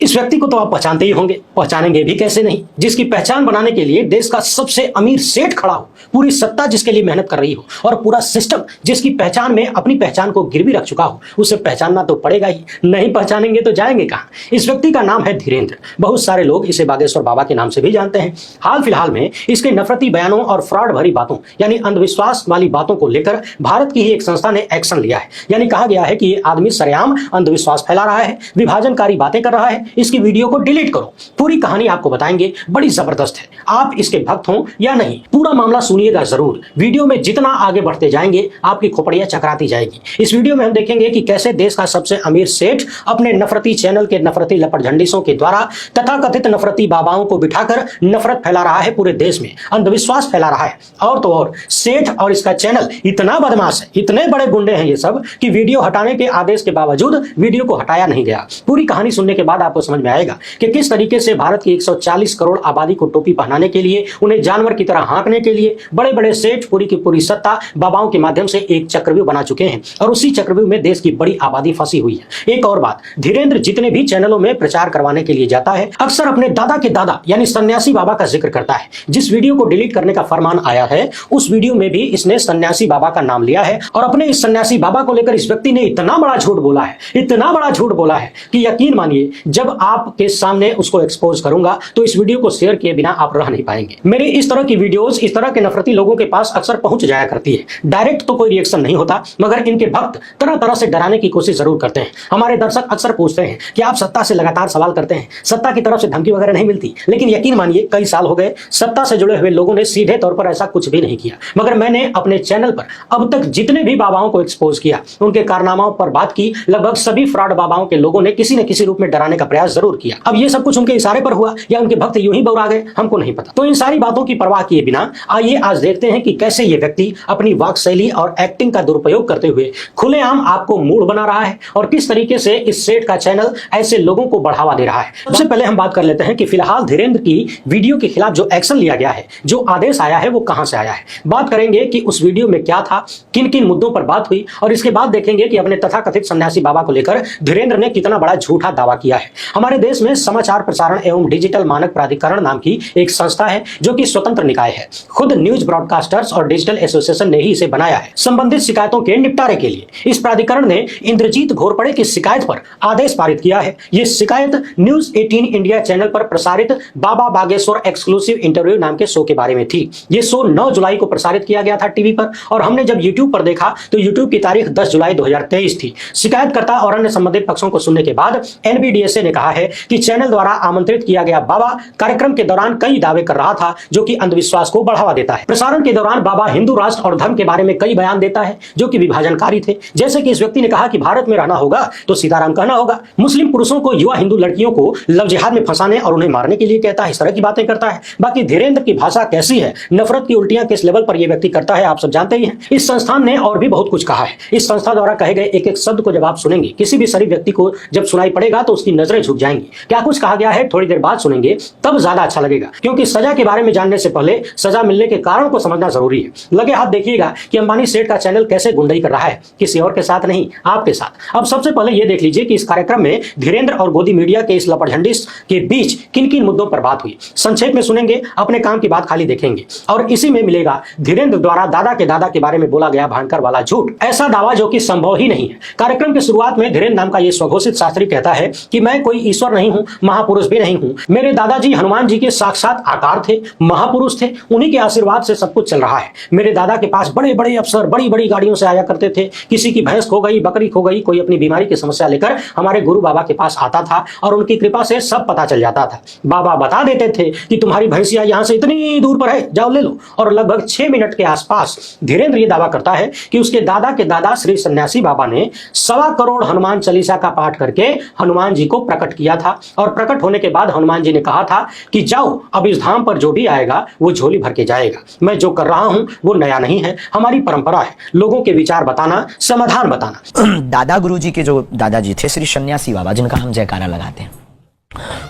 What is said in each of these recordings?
इस व्यक्ति को तो आप पहचानते ही होंगे, पहचानेंगे भी कैसे नहीं, जिसकी पहचान बनाने के लिए देश का सबसे अमीर सेठ खड़ा हो, पूरी सत्ता जिसके लिए मेहनत कर रही हो और पूरा सिस्टम जिसकी पहचान में अपनी पहचान को गिरवी रख चुका हो, उसे पहचानना तो पड़ेगा ही। नहीं पहचानेंगे तो जाएंगे कहां। इस व्यक्ति का नाम है धीरेंद्र। बहुत सारे लोग इसे बागेश्वर बाबा के नाम से भी जानते हैं। हाल फिलहाल में इसके नफरती बयानों और फ्रॉड भरी बातों यानी अंधविश्वास वाली बातों को लेकर भारत की ही एक संस्था ने एक्शन लिया है। यानी कहा गया है कि ये आदमी सरेआम अंधविश्वास फैला रहा है, विभाजनकारी बातें कर रहा है, इसकी वीडियो को डिलीट करो। पूरी कहानी आपको बताएंगे, बड़ी जबरदस्त है। आप इसके भक्त हो या नहीं, पूरा मामला सुनिएगा जरूर। वीडियो में जितना आगे बढ़ते जाएंगे आपकी खोपड़ियां चकराती जाएगी। इस वीडियो में हम देखेंगे कि कैसे देश का सबसे अमीर सेठ अपने नफरती चैनल के नफरती लपटझंडिसों के द्वारा तथाकथित नफरती बाबाओं को बिठाकर नफरत फैला रहा है, पूरे देश में अंधविश्वास फैला रहा है। और तो और सेठ और इसका चैनल इतना बदमाश है, इतने बड़े गुंडे हैं ये सब कि वीडियो हटाने के आदेश के बावजूद वीडियो को हटाया नहीं गया। पूरी कहानी सुनने के बाद आपको समझ में आएगा कि किस तरीके से भारत की 140 करोड़ आबादी को टोपी पहनाने के लिए, उन्हें जानवर की तरह हाँकने के लिए बड़े बड़े सेठ पूरी की पूरी सत्ता बाबाओं के माध्यम से एक चक्रव्यूह बना चुके हैं और उसी चक्रव्यूह में देश की बड़ी आबादी फंसी हुई है। एक और बात, धीरेंद्र जितने भी चैनलों में प्रचार करवाने के लिए जाता है अक्सर अपने दादा के दादा यानी सन्यासी बाबा का जिक्र करता है। जिस वीडियो को डिलीट करने का फरमान आया है उस वीडियो में भी इसने सन्यासी बाबा का नाम लिया है और अपने इस सन्यासी बाबा को लेकर इस व्यक्ति ने इतना बड़ा झूठ बोला है, इतना बड़ा झूठ बोला है कि यकीन मानिए जब आपके सामने उसको एक्सपोज करूंगा तो इस वीडियो को शेयर किए बिना आप रह नहीं पाएंगे। मेरी इस तरह की वीडियोस इस तरह के नफरती लोगों के पास अक्सर पहुंच जाया करती है। डायरेक्ट तो कोई रिएक्शन नहीं होता मगर इनके भक्त तरह तरह से डराने की कोशिश जरूर करते हैं। हमारे दर्शक अक्सर पूछते हैं कि आप सत्ता से लगातार सवाल करते हैं, सत्ता की तरफ से धमकी वगैरह नहीं मिलती, लेकिन यकीन मानिए कई साल हो गए सत्ता से जुड़े हुए लोगों ने सीधे तौर पर ऐसा कुछ भी नहीं किया। मगर मैंने अपने चैनल पर अब तक जितने भी बाबाओं को एक्सपोज किया, उनके कारनामाओं पर बात की, लगभग सभी फ्रॉड बाबाओं के लोगों ने किसी न किसी रूप में डराने का प्रयास जरूर किया। अब ये सब कुछ उनके इशारे पर हुआ या उनके भक्त यूं ही बौरा गए, हमको नहीं पता। तो इन सारी बातों की परवाह किए बिना आइए आज देखते हैं कि कैसे ये व्यक्ति अपनी वाक शैली और एक्टिंग का दुरुपयोग करते हुए खुलेआम आपको मूड बना रहा है और किस तरीके से इस सेठ का चैनल ऐसे लोगों को बढ़ावा दे रहा है। सबसे पहले हम बात कर लेते हैं कि फिलहाल धीरेंद्र की वीडियो के खिलाफ जो एक्शन लिया गया है, जो आदेश आया है, वो कहां से आया है। बात करेंगे कि उस वीडियो में क्या था, किन किन मुद्दों पर बात हुई और इसके बाद देखेंगे कि अपने तथाकथित सन्यासी बाबा को लेकर धीरेंद्र ने कितना बड़ा झूठा दावा किया है। हमारे देश में समाचार प्रसारण एवं डिजिटल मानक प्राधिकरण नाम की एक संस्था है जो कि स्वतंत्र निकाय है। खुद न्यूज ब्रॉडकास्टर्स और डिजिटल एसोसिएशन ने ही इसे बनाया है संबंधित शिकायतों के निपटारे के लिए। इस प्राधिकरण ने इंद्रजीत घोरपड़े की शिकायत पर आदेश पारित किया है। यह शिकायत न्यूज 18 इंडिया चैनल पर प्रसारित बाबा बागेश्वर एक्सक्लूसिव इंटरव्यू नाम के शो के बारे में थी। यह शो 9 जुलाई को प्रसारित किया गया था टीवी पर और हमने जब यूट्यूब पर देखा तो यूट्यूब की तारीख 10 जुलाई 2023 थी। शिकायतकर्ता और अन्य संबंधित पक्षों को सुनने के बाद एनबीडीएसए ने कहा है कि चैनल द्वारा आमंत्रित किया गया बाबा कार्यक्रम के दौरान कई दावे कर रहा था जो कि अंधविश्वास को बढ़ावा देता है। प्रसारण के दौरान बाबा हिंदू राष्ट्र और धर्म के बारे में कई बयान देता है जो कि विभाजनकारी थे। जैसे कि इस व्यक्ति ने कहा कि भारत में रहना होगा तो सीताराम कहना होगा, मुस्लिम पुरुषों को युवा हिंदू लड़कियों को लव जिहाद में फंसाने और उन्हें मारने के लिए कहता है। इस तरह की बातें करता है। बाकी धीरेंद्र की भाषा कैसी है, नफरत की उल्टियां किस लेवल पर यह व्यक्ति करता है आप सब जानते ही हैं। इस संस्थान ने और भी बहुत कुछ कहा है। इस संस्था द्वारा कहे गए एक एक शब्द को जब आप सुनेंगे, किसी भी शरीफ व्यक्ति को जब सुनाई पड़ेगा तो उसकी नजरें झुक जाएंगी। क्या कुछ कहा गया है थोड़ी देर बाद सुनेंगे तब ज्यादा अच्छा लगेगा, क्योंकि सजा के बारे में जानने से पहले सजा मिलने के कारण को समझना जरूरी है। लगे हाथ देखिएगा कि अंबानी सेठ का चैनल कैसे गुंडई कर रहा है, किसी और के साथ नहीं, आपके साथ। अब सबसे पहले यह देख लीजिए कि इस कार्यक्रम में धीरेंद्र और गोदी मीडिया के इस लपटझंडिस के बीच किन किन मुद्दों पर बात हुई। संक्षेप में सुनेंगे, अपने काम की बात खाली देखेंगे और इसी में मिलेगा धीरेंद्र द्वारा दादा के दादा के बारे में बोला गया भयंकर वाला झूठ, ऐसा दावा जो कि संभव ही नहीं है। कार्यक्रम की शुरुआत में धीरेंद्र नाम का यह स्वघोषित शास्त्री कहता है कि मैं कोई ईश्वर नहीं हूं, महापुरुष भी नहीं हूं। मेरे दादाजी हनुमान जी के साक्षात आकार थे, महापुरुष थे, उन्हीं के आशीर्वाद से सब कुछ चल रहा है। मेरे दादा के पास बड़े बड़े अफसर बड़ी बड़ी गाड़ियों से आया करते थे। किसी की भैंस खो गई, बकरी खो गई, कोई अपनी बीमारी की समस्या लेकर हमारे गुरु बाबा के पास आता था और उनकी कृपा से सब पता चल जाता था। बाबा बता देते थे कि तुम्हारी भैंसिया यहां से इतनी दूर पर है, जाओ ले लो। और लगभग 6 मिनट के आसपास धीरेंद्र ये दावा करता है कि उसके दादा के दादा श्री सन्यासी बाबा ने 1.25 करोड़ हनुमान चालीसा का पाठ करके हनुमान जी को प्रकट किया था और प्रकट होने के बाद हनुमान जी ने कहा था कि जाओ अब इस धाम पर जो भी आएगा वो झोली भर के जाएगा। मैं जो कर रहा हूं वो नया नहीं है, हमारी परंपरा है लोगों के विचार बताना, समाधान बताना। दादा गुरुजी के जो दादाजी थे श्री सन्यासी बाबा, जिनका हम जयकारा लगाते हैं,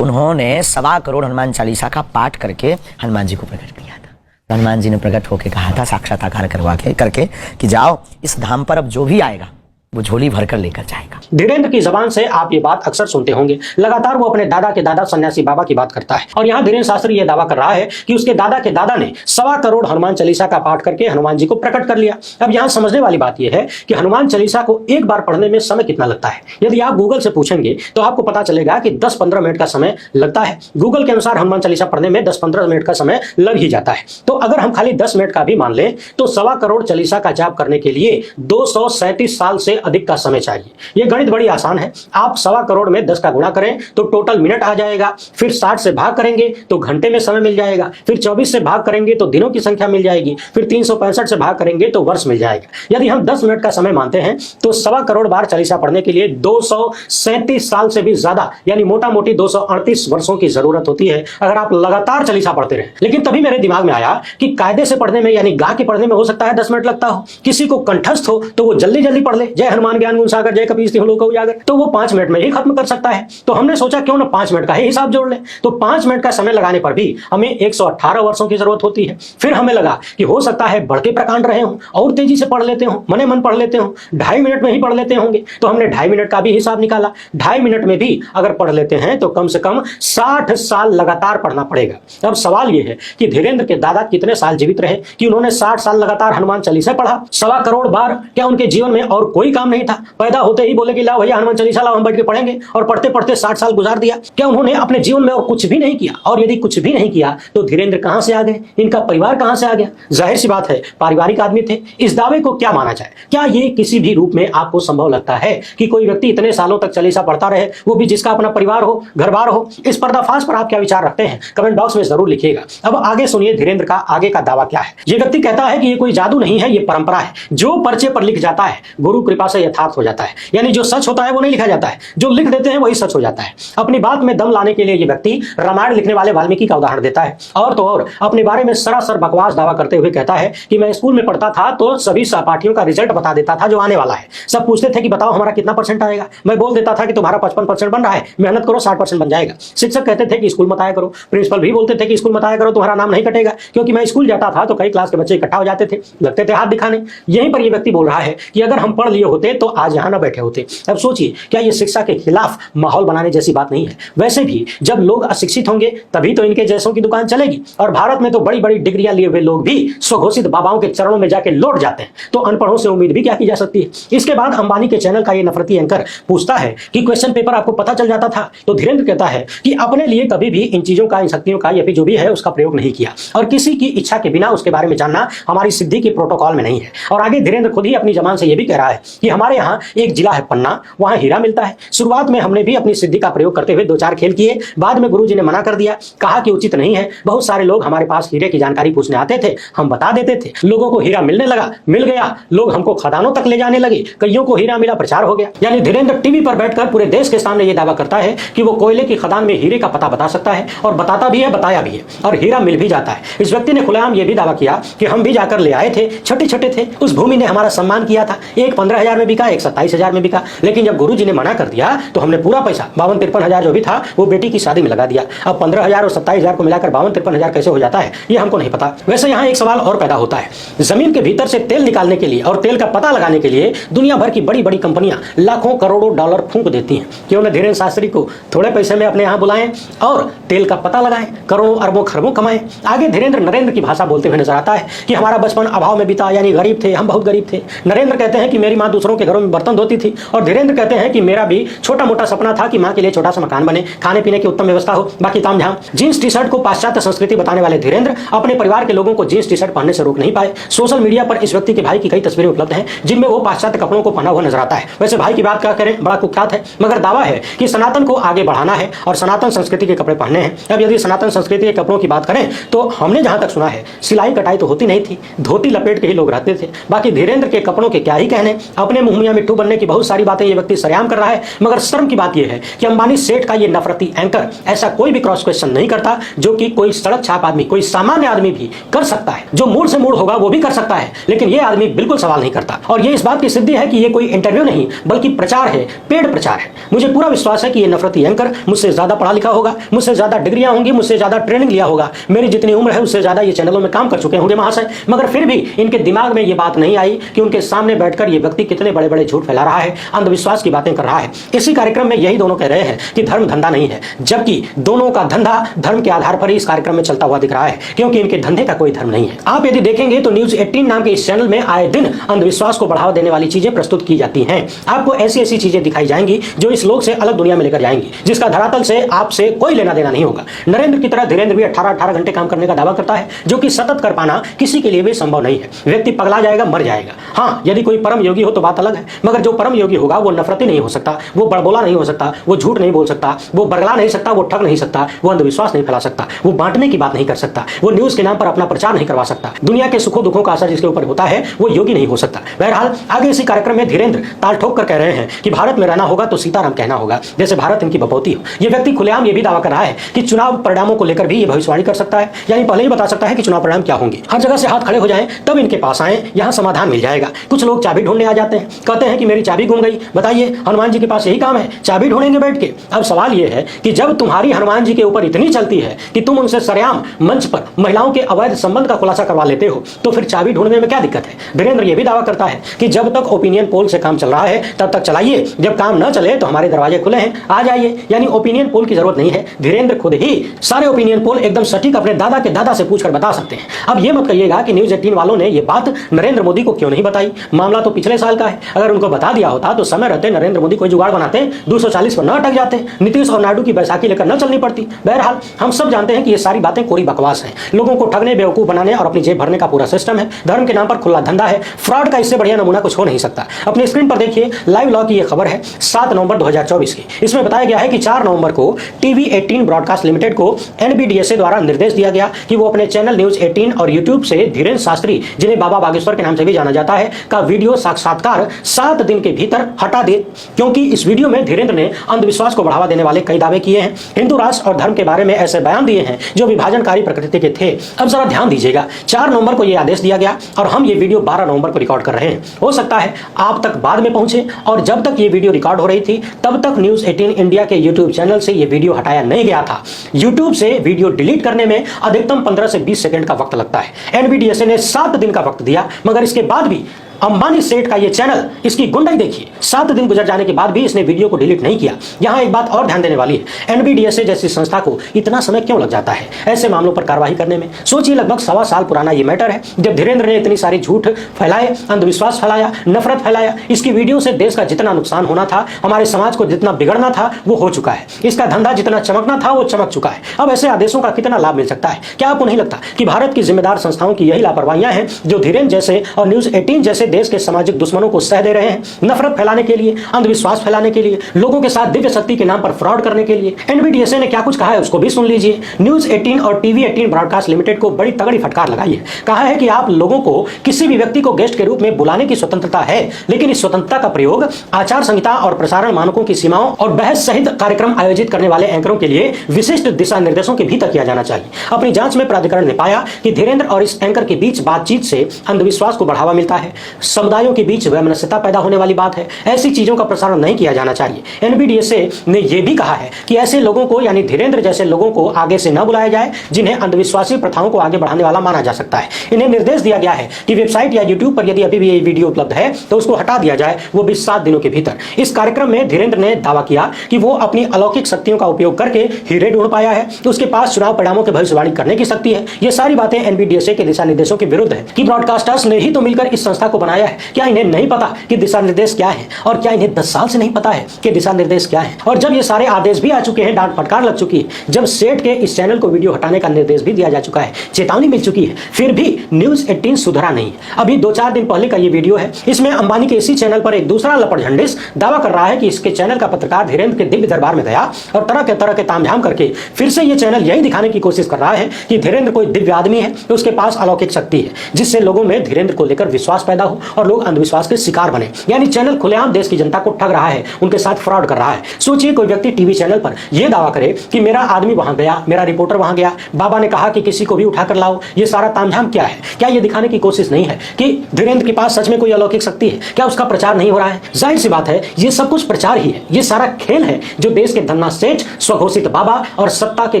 उन्होंने 1.25 करोड़ हनुमान चालीसा का पाठ करके हनुमान जी को प्रकट किया था। हनुमान जी ने प्रकट होकर कहा था साक्षात्कार करवा के करके कि जाओ इस धाम पर अब जो भी आएगा वो झोली भरकर लेकर जाएगा। धीरेंद्र की जबान से आप ये बात अक्सर सुनते होंगे। लगातार वो अपने दादा के दादा सन्यासी बाबा की बात करता है और यहाँ धीरेंद्र शास्त्री ये दावा कर रहा है कि उसके दादा के दादा ने 1.25 करोड़ हनुमान चालीसा का पाठ करके हनुमान जी को प्रकट कर लिया। अब यहाँ समझने वाली बात यह है कि हनुमान चालीसा को एक बार पढ़ने में समय कितना लगता है। यदि आप गूगल से पूछेंगे तो आपको पता चलेगा कि 10-15 मिनट का समय लगता है। गूगल के अनुसार हनुमान चालीसा पढ़ने में 10-15 मिनट का समय लग ही जाता है। तो अगर हम खाली 10 मिनट का भी मान लें तो 1.25 करोड़ चालीसा का जाप करने के लिए 237 साल से अधिक का समय चाहिए। यह गणित बड़ी आसान है। आप 1.25 करोड़ में 10 का गुणा करें तो टोटल मिनट आ जाएगा, फिर 60 से भाग करेंगे तो घंटे में समय मिल जाएगा, फिर 24 से भाग करेंगे तो दिनों की संख्या मिल जाएगी, फिर 365 से भाग करेंगे तो वर्ष मिल जाएगा। यदि हम 10 मिनट का समय मानते हैं तो 1.25 करोड़ बार चालीसा पढ़ने के लिए 237 साल से भी ज्यादा यानी मोटा मोटी 238 वर्षों की जरूरत होती है अगर आप लगातार चालीसा पढ़ते रहे। लेकिन तभी मेरे दिमाग में आया कि कायदे से पढ़ने में यानी गा के पढ़ने में हो सकता है 10 मिनट लगता हो, किसी को कंठस्थ हो तो वो जल्दी जल्दी पढ़ ले, जय हनुमान ज्ञान गुण सागर जय कपीस तिहुँ लोक उजागर, तो वो 5 मिनट में ही खत्म कर सकता है। तो हमने सोचा क्यों ना 5 मिनट का ही हिसाब जोड़ ले। तो 5 मिनट का समय लगाने पर भी हमें 118 वर्षों की जरूरत होती है। फिर हमें लगा कि हो सकता है बढ़ के प्रकांड रहे हों और तेजी से पढ़ लेते हो, मने मन पढ़ लेते हो, 2.5 मिनट में ही पढ़ लेते होंगे। तो हमने 2.5 मिनट का भी हिसाब निकाला। 2.5 मिनट में भी अगर पढ़ लेते हैं तो कम से कम 60 साल लगातार पढ़ना पड़ेगा। अब सवाल यह है कि धीरेंद्र के दादा कितने साल जीवित रहे कि उन्होंने 60 साल लगातार हनुमान चालीसा पढ़ा। 1.25 करोड़ बार। क्या उनके जीवन में और कोई काम नहीं था? पैदा होते ही बोले कि लाओ भैया हनुमान चालीसा लाओ, हम बैठ के पढ़ेंगे, और पढ़ते पढ़ते 60 साल गुजार दिया। क्या उन्होंने अपने जीवन में और कुछ भी नहीं किया? और यदि कुछ भी नहीं किया तो धीरेंद्र कहां से आ गए? इनका परिवार कहां से आ गया? जाहिर सी बात है पारिवारिक आदमी थे। इस दावे को क्या माना जाए? क्या ये किसी भी रूप में आपको संभव लगता है कि कोई व्यक्ति इतने सालों तक चालीसा पढ़ता रहे, वो भी जिसका अपना परिवार हो, घर बार हो? इस पर्दाफाश पर आप क्या विचार रखते हैं? कमेंट बॉक्स में जरूर लिखिएगा। अब आगे सुनिए धीरेंद्र का आगे का दावा क्या है। ये व्यक्ति कहता है कि ये कोई जादू नहीं है, ये परंपरा है। जो पर्चे पर लिख जाता है गुरु कृपा से यथार्थ हो जाता है, यानी जो सच होता है वो नहीं लिखा जाता है, जो लिख देते हैं वही सच हो जाता है। अपनी बात में दम लाने के लिए ये व्यक्ति रामायण लिखने वाले वाल्मीकि का उदाहरण देता है और तो और अपने बारे में सरासर बकवास दावा करते हुए कहता है कि मैं स्कूल में पढ़ता था तो सभी सहपाठियों का रिजल्ट बता देता था जो आने वाला है। सब पूछते थे कि बताओ हमारा कितना परसेंट आएगा, मैं बोल देता था कि तुम्हारा 55% बन रहा है, मेहनत करो 60% बन जाएगा। शिक्षक कहते थे कि स्कूल मत आया करो, प्रिंसिपल भी बोलते थे कि स्कूल मत आया करो, तुम्हारा नाम नहीं कटेगा। क्योंकि मैं स्कूल जाता था तो कई क्लास के बच्चे इकट्ठा हो जाते थे, लगते थे हाथ दिखाने। यहीं पर यह व्यक्ति बोल रहा है कि अगर हम पढ़ लिए होते तो आज यहां ना बैठे होते। अब सोचिए, क्या यह शिक्षा के खिलाफ माहौल बनाने जैसी बात नहीं है? वैसे भी जब लोग अशिक्षित होंगे तभी तो इनके जैसों की दुकान चलेगी। और भारत में तो बड़ी बड़ी डिग्रियां लिए हुए लोग भी स्वघोषित बाबाओं के चरणों में जाके लौट जाते हैं, तो अनपढ़ों से उम्मीद भी क्या की जा सकती है? इसके बाद अंबानी के चैनल का ये नफरती एंकर पूछता है कि क्वेश्चन पेपर आपको पता चल जाता था? तो धीरेंद्र कहता है कि अपने लिए कभी भी इन चीजों का, इन शक्तियों का या फिर जो भी है उसका प्रयोग नहीं किया और किसी की इच्छा के बिना उसके बारे में जानना हमारी सिद्धि के प्रोटोकॉल में नहीं है। और आगे धीरेंद्र खुद ही अपनी जबान से यह भी कह रहा है कि हमारे यहाँ एक जिला है पन्ना, वहां हीरा मिलता है। शुरुआत में हमने भी अपनी सिद्धि का प्रयोग करते हुए 2-4 खेल किए, बाद में गुरुजी ने मना कर दिया, कहा कि उचित नहीं है। बहुत सारे लोग हमारे पास हीरे की जानकारी पूछने आते थे, हम बता देते थे, लोगों को हीरा मिलने लगा, मिल गया, लोग हमको खदानों तक ले जाने लगे, कईयों को हीरा मिला, प्रचार हो गया। यानी धीरेंद्र टीवी पर बैठकर पूरे देश के सामने यह दावा करता है कि वो कोयले की खदान में हीरे का पता बता सकता है, और बताता भी है, बताया भी है, और हीरा मिल भी जाता है। इस व्यक्ति ने खुलेआम यह भी दावा किया कि हम भी जाकर ले आए थे, छोटे छोटे थे, उस भूमि ने हमारा सम्मान किया था। एक 15,000 में बिका, एक 27,000 में बिका, लेकिन जब गुरुजी ने मना कर दिया तो हमने पूरा पैसा 52-53,000 जो भी था वो बेटी की शादी में लगा दिया। अब 15,000 और 27,000 को मिलाकर 52-53,000 कैसे हो जाता है ये हमको नहीं पता। वैसे यहाँ एक सवाल और पैदा होता है, जमीन के भीतर से तेल निकालने के लिए और तेल का पता लगाने के लिए दुनिया भर की बड़ी बड़ी कंपनियां लाखों करोड़ों डॉलर फूंक देती हैं। क्यों न धीरेंद्र शास्त्री को थोड़े पैसे में अपने यहाँ बुलाएं और तेल का पता लगाएं, करोड़ों अरबों खरबों कमाएं। आगे धीरेंद्र नरेंद्र की भाषा बोलते हुए नजर आता है कि हमारा बचपन अभाव में बीता, यानी गरीब थे, हम बहुत गरीब थे। नरेंद्र कहते हैं कि मेरी माँ दूसरों के घरों में बर्तन धोती थी, और धीरेंद्र कहते हैं कि मेरा भी छोटा मोटा सपना था कि माँ के लिए छोटा सा मकान बने, खाने पीने की उत्तम व्यवस्था हो, बाकी तामझाम। जींस टी शर्ट को पाश्चात्य संस्कृति बताने वाले धीरेंद्र अपने परिवार के लोगों को जींस टी शर्ट पहनने से रोक नहीं पाए। सोशल मीडिया पर इस व्यक्ति के भाई की कई तस्वीरें उपलब्ध हैं जिनमें वो पाश्चात्य कपड़ों को पहना हुआ नजर आता है। वैसे भाई की बात क्या करें, बड़ा कुख्यात है, मगर दावा है कि सनातन को आगे बढ़ाना है और सनातन संस्कृति के कपड़े पहनने हैं। अब यदि सनातन संस्कृति के कपड़ों की बात करें तो हमने जहां तक सुना है सिलाई कटाई तो होती नहीं थी, धोती लपेट के ही लोग रहते थे। बाकी धीरेंद्र के कपड़ों के क्या ही कहने, अपने मुंह मियां मिट्टू बनने की बहुत सारी बातें ये व्यक्ति सरेआम कर रहा है। मगर शर्म की बात यह है कि अंबानी सेठ का ये नफरती एंकर ऐसा कोई भी क्रॉस क्वेश्चन नहीं करता जो कि कोई सड़क छाप आदमी, कोई सामान्य आदमी भी कर सकता है। जो मूड से मूड होगा वो भी कर सकता है, लेकिन ये आदमी बिल्कुल सवाल नहीं करता। और ये इस बात की सिद्धि है कि ये कोई इंटरव्यू नहीं बल्कि प्रचार है, पेड प्रचार है। मुझे पूरा विश्वास है कि ये नफरती एंकर मुझसे ज्यादा पढ़ा लिखा होगा, मुझसे ज्यादा डिग्रियां होंगी, मुझसे ज्यादा ट्रेनिंग लिया होगा, मेरी जितनी उम्र है उससे ज्यादा ये चैनलों में काम कर चुके होंगे महाशय। मगर फिर भी इनके दिमाग में ये बात नहीं आई कि उनके सामने बैठकर ये व्यक्ति कितने इतने बड़े बड़े झूठ फैला रहा है, अंधविश्वास की बातें कर रहा है। इसी कार्यक्रम में यही दोनों कह रहे हैं कि धर्म धंधा नहीं है, जबकि दोनों का धंधा धर्म के आधार पर ही इस कार्यक्रम में चलता हुआ दिख रहा है, क्योंकि इनके धंधे का कोई धर्म नहीं है। आप यदि देखेंगे तो न्यूज 18 नाम के इस चैनल में आए दिन अंधविश्वास को बढ़ावा देने वाली चीजें प्रस्तुत की जाती हैं। आपको ऐसी ऐसी चीजें दिखाई जाएंगी जो इस लोक से अलग दुनिया में लेकर जाएंगी, जिसका धरातल से आपसे कोई लेना देना नहीं होगा। नरेंद्र की तरह धीरेंद्र भी 18-18 घंटे काम करने का दावा करता है, जो कि सतत कर पाना किसी के लिए भी संभव नहीं है। व्यक्ति पगला जाएगा, मर जाएगा। हाँ, यदि कोई परम योगी हो तो बात अलग है, मगर जो परम योगी होगा वो नफरती नहीं हो सकता, वो बड़बोला नहीं हो सकता, वो झूठ नहीं बोल सकता, वो बरगला नहीं सकता, वो ठग नहीं सकता, वो अंधविश्वास नहीं फैला सकता, वो बांटने की बात नहीं कर सकता, वो न्यूज के नाम पर अपना प्रचार नहीं करवा सकता। दुनिया के सुखों दुखों का असर जिसके ऊपर होता है वो योगी नहीं हो सकता। बहरहाल आगे इसी कार्यक्रम में धीरेंद्र ताल ठोक कर कह रहे हैं कि भारत में रहना होगा तो सीताराम कहना होगा, जैसे भारत इनकी बपौती हो। यह व्यक्ति खुलेआम ये भी दावा कर रहा है कि चुनाव परिणामों को लेकर भी ये भविष्यवाणी कर सकता है, यानी पहले ही बता सकता है कि चुनाव परिणाम क्या होंगे। हर जगह से हाथ खड़े हो जाएं तब इनके पास आए, यहाँ समाधान मिल जाएगा। कुछ लोग चाबी ढूंढने आ जाते हैं, कहते हैं कि मेरी चाबी गुम गई। बताइए, हनुमान जी के पास यही काम है, चाबी ढूंढेंगे बैठ के। अब सवाल यह है कि जब तुम्हारी हनुमान जी के ऊपर इतनी चलती है कि तुम उनसे सरेआम मंच पर महिलाओं के अवैध संबंध का खुलासा करवा लेते हो, तो फिर चाबी ढूंढने में क्या दिक्कत है। धीरेंद्र यह भी दावा करता है कि जब तक ओपिनियन पोल से काम चल रहा है तब तक चलाइए, जब काम न चले तो हमारे दरवाजे खुले हैं, आ जाइए। यानी ओपिनियन पोल की जरूरत नहीं है, धीरेंद्र खुद ही सारे ओपिनियन पोल एकदम सटीक अपने दादा के दादा से पूछकर बता सकते हैं। अब ये मत कहिएगा कि न्यूज 18 वालों ने यह बात नरेंद्र मोदी को क्यों नहीं बताई। मामला तो पिछले साल का है, अगर उनको बता दिया होता तो समय रहते नरेंद्र मोदी कोई जुगाड़ बनाते, 240 पर न अटक जाते, नीतीश और नायडू की बैसाखी लेकर न चलनी पड़ती। बहरहाल हम सब जानते हैं कि ये सारी बातें कोरी बकवास हैं, लोगों को ठगने, बेवकूफ बनाने और अपनी जेब भरने का पूरा सिस्टम है। धर्म के नाम पर खुला धंधा है, फ्रॉड का इससे बढ़िया नमूना कुछ हो नहीं सकता। अपनी स्क्रीन पर देखिए, लाइव लॉ की यह खबर है 7 नवंबर 2024 की। इसमें बताया गया है कि 4 नवंबर को टीवी 18 ब्रॉडकास्ट लिमिटेड को एनबीडीएसए द्वारा निर्देश दिया गया कि वो अपने चैनल न्यूज 18 और यूट्यूब से धीरेंद्र शास्त्री, जिन्हें बाबा बागेश्वर के नाम से भी जाना जाता है, का वीडियो साक्षात्कार 7 दिन के भीतर हटा दे, क्योंकि इस वीडियो में धीरेंद्र ने अंधविश्वास को बढ़ावा देने वाले कई दावे किए हैं, हिंदू राष्ट्र और धर्म के बारे में ऐसे बयान दिए हैं जो विभाजनकारी प्रकृति के थे। अब जरा ध्यान दीजिएगा, 4 नवंबर को यह आदेश दिया गया और हम ये वीडियो 12 नवंबर को रिकॉर्ड कर रहे हैं। हो सकता है आप तक बाद में पहुंचे, और जब तक ये वीडियो रिकॉर्ड हो रही थी तब तक न्यूज 18 इंडिया के यूट्यूब चैनल से ये वीडियो हटाया नहीं गया था। यूट्यूब से वीडियो डिलीट करने में अधिकतम 15 से 20 सेकंड का वक्त लगता है। एनबीडीएसए ने 7 दिन का वक्त दिया, मगर इसके बाद भी अंबानी सेठ का ये चैनल, इसकी गुंडाई देखिए, 7 दिन गुजर जाने के बाद भी इसने वीडियो को डिलीट नहीं किया। यहां एक बात और ध्यान देने वाली है, एनबीडीएसए जैसी संस्था को इतना समय क्यों लग जाता है ऐसे मामलों पर कार्रवाई करने में। सोचिए, लगभग 1.25 साल पुराना ये मैटर है जब धीरेंद्र ने इतनी सारी झूठ फैलाए, अंधविश्वास फैलाया, नफरत फैलाया। इसकी वीडियो से देश का जितना नुकसान होना था, हमारे समाज को जितना बिगड़ना था वो हो चुका है। इसका धंधा जितना चमकना था वो चमक चुका है। अब ऐसे आदेशों का कितना लाभ मिल सकता है। क्या आपको नहीं लगता कि भारत की जिम्मेदार संस्थाओं की यही लापरवाहियां हैं जो धीरेंद्र जैसे और न्यूज 18 जैसे देश के सामाजिक दुश्मनों को सह दे रहे हैं, नफरत फैलाने के लिए, अंधविश्वास फैलाने के लिए, लोगों के साथ दिव्य शक्ति के नाम पर फ्रॉड करने के लिए। एनबीडीएसए ने क्या कुछ कहा है उसको भी सुन लीजिए। न्यूज 18 और टीवी 18 ब्रॉडकास्ट लिमिटेड को बड़ी तगड़ी फटकार लगाई है। कहा है कि आप लोगों को किसी भी व्यक्ति को गेस्ट के रूप में बुलाने की स्वतंत्रता है, लेकिन इस स्वतंत्रता का प्रयोग आचार संहिता और प्रसारण मानकों की सीमाओं और बहस सहित कार्यक्रम आयोजित करने वाले एंकरों के लिए विशिष्ट दिशा निर्देशों के भीतर किया जाना चाहिए। अपनी जांच में प्राधिकरण ने पाया कि धीरेंद्र और इस एंकर के बीच बातचीत से अंधविश्वास को बढ़ावा मिलता है, समुदायों के बीच वैमनस्यता पैदा होने वाली बात है। ऐसी चीजों का प्रसारण नहीं किया जाना चाहिए। एनबीडीएसए ने यह भी कहा है कि ऐसे लोगों को, यानी धीरेंद्र जैसे लोगों को आगे से न बुलाया जाए जिन्हें अंधविश्वासी प्रथाओं को आगे बढ़ाने वाला माना जा सकता है। इन्हें निर्देश दिया गया है कि वेबसाइट या यूट्यूब पर यदि अभी भी ये वीडियो उपलब्ध है तो उसको हटा दिया जाए, वो भी 7 दिनों के भीतर। इस कार्यक्रम में धीरेंद्र ने दावा किया कि वो अपनी अलौकिक शक्तियों का उपयोग करके हीरे ढूंढ पाया है, तो उसके पास चुनाव परिणामों की भविष्यवाणी करने की शक्ति है। ये सारी बातें एनबीडीएसए के दिशा निर्देशों के विरुद्ध है कि ब्रॉडकास्टर्स ने ही तो मिलकर इस संस्था को बनाया है। क्या इन्हें नहीं पता कि दिशा निर्देश क्या है? और क्या इन्हें 10 साल से नहीं पता है कि दिशा निर्देश क्या है? और जब ये सारे आदेश भी आ चुके हैं, डांट फटकार लग चुकी है, जब सेठ के इस चैनल को वीडियो हटाने का निर्देश भी दिया जा चुका है, चेतावनी मिल चुकी है, फिर भी न्यूज 18 सुधरा नहीं। अभी 2-4 दिन पहले का ये वीडियो है, इसमें अंबानी के इसी चैनल पर एक दूसरा लपड़ झंडिस दावा कर रहा है कि इसके चैनल का पत्रकार धीरेंद्र के दिव्य दरबार में गया और तरह के तामझाम करके फिर से ये चैनल यही दिखाने की कोशिश कर रहा है कि धीरेंद्र कोई दिव्य आदमी है, उसके पास अलौकिक शक्ति है, जिससे लोगों में धीरेंद्र को लेकर विश्वास पैदा हो और लोग अंधविश्वास के शिकार बने। यानी चैनल खुलेआम देश की जनता को ठग रहा है, उनके साथ फ्रॉड कर रहा है। सोचिए, कोई व्यक्ति टीवी चैनल पर यह दावा करे कि मेरा आदमी वहां गया, मेरा रिपोर्टर वहां गया, बाबा ने कहा कि किसी को भी उठाकर लाओ। ये सारा तामझाम क्या है? क्या ये दिखाने की कोशिश नहीं है कि धीरेंद्र के पास सच में कोई अलौकिक शक्ति है? क्या उसका प्रचार नहीं हो रहा है? जाहिर सी बात है, ये सब कुछ प्रचार ही है। ये सारा खेल है जो देश के धन्ना सेठ, स्वघोषित बाबा और सत्ता के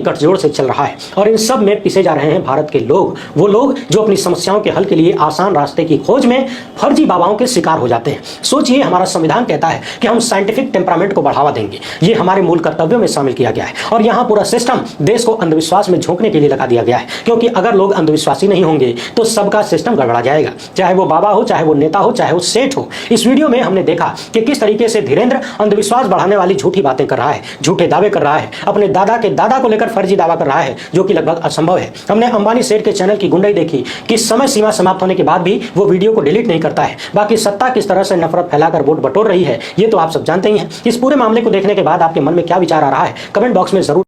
गठजोड़ से चल रहा है। और इन सब में पिसे जा रहे हैं भारत के लोग, वो लोग जो अपनी समस्याओं के हल के लिए आसान रास्ते की खोज में फर्जी बाबाओं के शिकार हो जाते हैं। सोचिए, हमारा संविधान कहता है कि हम साइंटिफिक टेम्परामेंट को बढ़ावा देंगे, ये हमारे मूल कर्तव्यों में शामिल किया गया है, और यहाँ पूरा सिस्टम देश को अंधविश्वास में झोंकने के लिए लगा दिया गया है। क्योंकि अगर लोग अंधविश्वासी नहीं होंगे तो सबका सिस्टम गड़बड़ा जाएगा, चाहे वो बाबा हो, चाहे वो नेता हो, चाहे वो सेठ हो। इस वीडियो में हमने देखा कि किस तरीके से धीरेन्द्र अंधविश्वास बढ़ाने वाली झूठी बातें कर रहा है, झूठे दावे कर रहा है, अपने दादा के दादा को लेकर फर्जी दावा कर रहा है, जो कि लगभग असंभव है। हमने अंबानी सेठ के चैनल की गुंडाई देखी कि समय सीमा समाप्त होने के बाद भी वो वीडियो को डिलीट नहीं करता है। बाकी सत्ता किस तरह से नफरत फैलाकर वोट बटोर रही है, ये तो आप सब जानते ही हैं। इस पूरे मामले को देखने के बाद आपके मन में क्या विचार आ रहा है, कमेंट बॉक्स में जरूर